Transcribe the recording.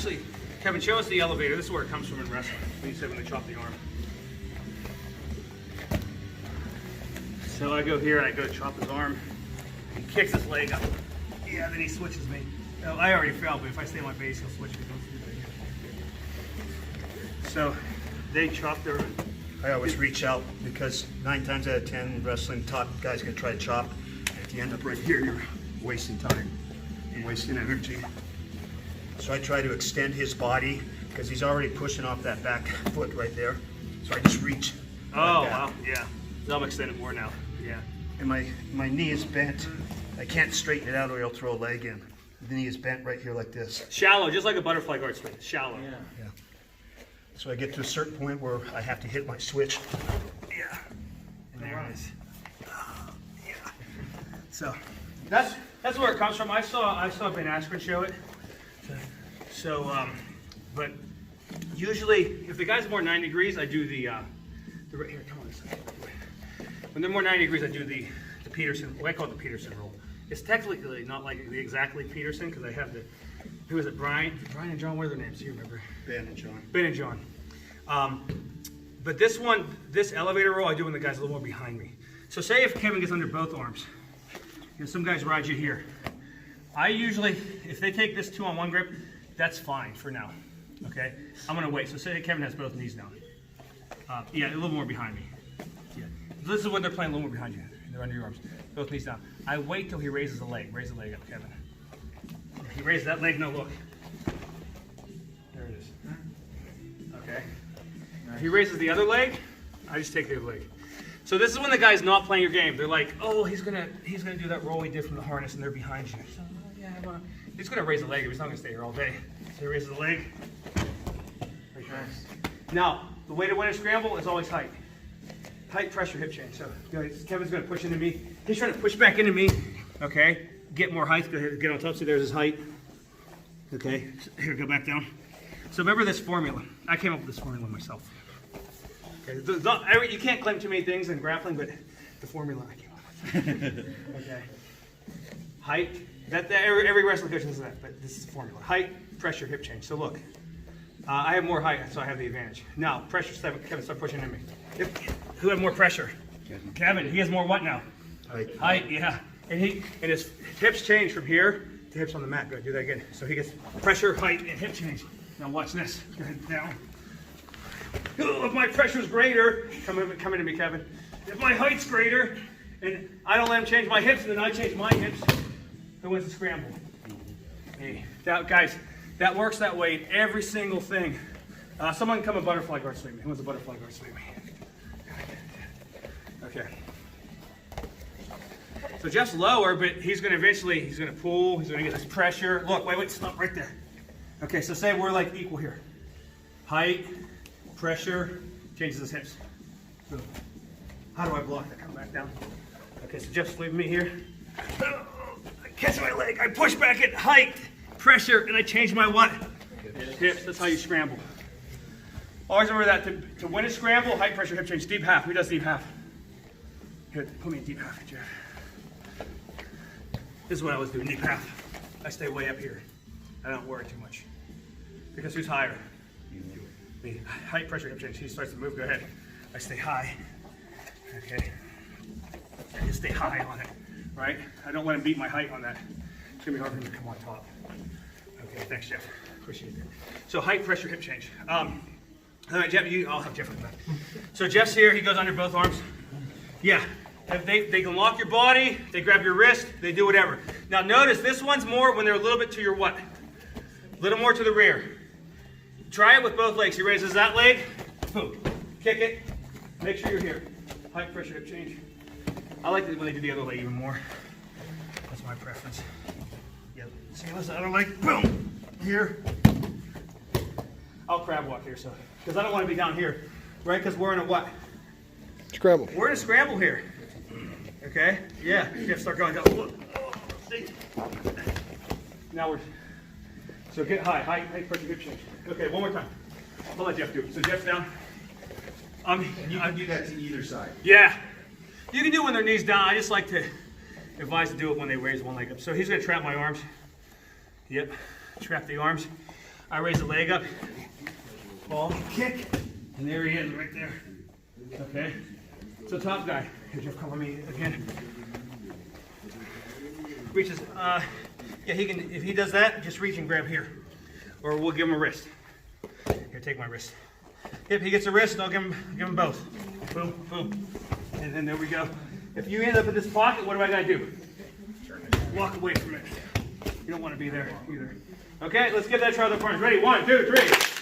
actually, Kevin, show us the elevator. This is where it comes from in wrestling. When you said when they chop the arm. So I go here and I go to chop his arm. He kicks his leg up. Yeah, then he switches me. Oh, I already fell, but if I stay on my base, he'll switch me. So they chop their... I always reach out because 9 times out of 10 wrestling top guys gonna try to chop. If you end up right here, you're wasting time and wasting energy. So I try to extend his body because he's already pushing off that back foot right there. So I just reach. Oh, like wow, yeah. So I'm extending more now, yeah. And my knee is bent. I can't straighten it out or he'll throw a leg in. The knee is bent right here like this. Shallow, just like a butterfly guard swing, shallow. Yeah. So I get to a certain point where I have to hit my switch. Yeah. And there it is. Yeah. So that's where it comes from. I saw Ben Askren show it. So but usually if the guy's more 90 degrees, I do the here, come on this side. When they're more 90 degrees, I do the Peterson, I call it the Peterson roll. It's technically not like the exactly Peterson because I have the, who is it, Brian and John, what are their names? Do you remember? Ben and John. Ben and John. But this one, this elevator roll, I do when the guy's a little more behind me. So say if Kevin gets under both arms, you know, some guys ride you here. I usually, if they take this 2-on-1 grip, that's fine for now, okay? I'm gonna wait. So say Kevin has both knees down. Yeah, a little more behind me. Yeah. This is when they're playing a little more behind you. They're under your arms. Both knees down. I wait till he raises the leg. Raise the leg up, Kevin. If he raises that leg, no, look. There it is. Okay. If he raises the other leg, I just take the other leg. So this is when the guy's not playing your game. They're like, oh, he's gonna do that roll he did from the harness, and they're behind you. So, yeah, he's gonna raise the leg. He's not gonna stay here all day. So he raises the leg. Right there. Now, the way to win a scramble is always height. Height, pressure, hip change. So Kevin's gonna push into me. He's trying to push back into me. Okay. Get more height. Go ahead, get on top. See, there's his height. Okay. Here, go back down. So remember this formula. I came up with this formula myself. Okay. You can't claim too many things in grappling, but the formula I came up with. Okay. Height. Every wrestling coach does that, but this is the formula. Height, pressure, hip change. So look, I have more height, so I have the advantage. Now, pressure. Kevin, start pushing into me. Who had more pressure? Kevin. He has more what now? Height. Yeah. And his hips change from here to hips on the mat. Go ahead, do that again. So he gets pressure, height, and hip change. Now watch this. Go ahead, down. Oh, if my pressure's greater, come into me, Kevin. If my height's greater, and I don't let him change my hips, and then I change my hips, who wins the scramble? Me. Guys, that works that way in every single thing. Someone come a butterfly guard sweep me. Who wants a butterfly guard sweep me? Okay. So Jeff's lower, but he's going to pull, he's going to get this pressure. Look, wait, stop right there. Okay, so say we're like equal here. Height, pressure, changes his hips. So how do I block that? Come back down. Okay, so Jeff's leaving me here. I catch my leg, I push back at height, pressure, and I change my what? Hips. That's how you scramble. Always remember that to win a scramble, height, pressure, hip change, deep half. Who does deep half? Here, put me in deep half, Jeff. This is what I was doing, deep half. I stay way up here. I don't worry too much. Because who's higher? Me. Height, pressure, hip change. He starts to move, go ahead. I stay high. Okay. I just stay high on it, right? I don't let him beat my height on that. It's gonna be hard for him to come on top. Okay, thanks, Jeff. Appreciate it. So height, pressure, hip change. All right, Jeff, I'll have Jeff on the back. So Jeff's here, he goes under both arms. Yeah, they can lock your body, they grab your wrist, they do whatever. Now notice, this one's more when they're a little bit to your what? A little more to the rear. Try it with both legs. He raises that leg, boom, kick it, make sure you're here. Height, pressure, hip change. I like it when they do the other leg even more. That's my preference. Yeah, see this other leg, boom, here. I'll crab walk here, so, because I don't want to be down here, right? Because we're in a what? Scramble. We're in a scramble here. Okay? Yeah. You have to start going. Go. Oh, see? Now we're. So get high. Height, pressure, hip change. Okay, one more time. I'll let Jeff do it. So Jeff's down. And you can do that to either side. Yeah. You can do it when their knees down. I just like to advise to do it when they raise one leg up. So he's going to trap my arms. Yep. Trap the arms. I raise the leg up, ball, kick, and there he is right there. Okay? So top guy, here, Jeff, come on me again. Reaches, yeah, he can, if he does that, just reach and grab here. Or we'll give him a wrist. Here, take my wrist. If he gets a wrist, I'll give him both. Boom, boom. And then there we go. If you end up in this pocket, what do I gotta do? Walk away from it. You don't want to be there either. Okay, let's give that a try with our partners. Ready? 1, 2, 3.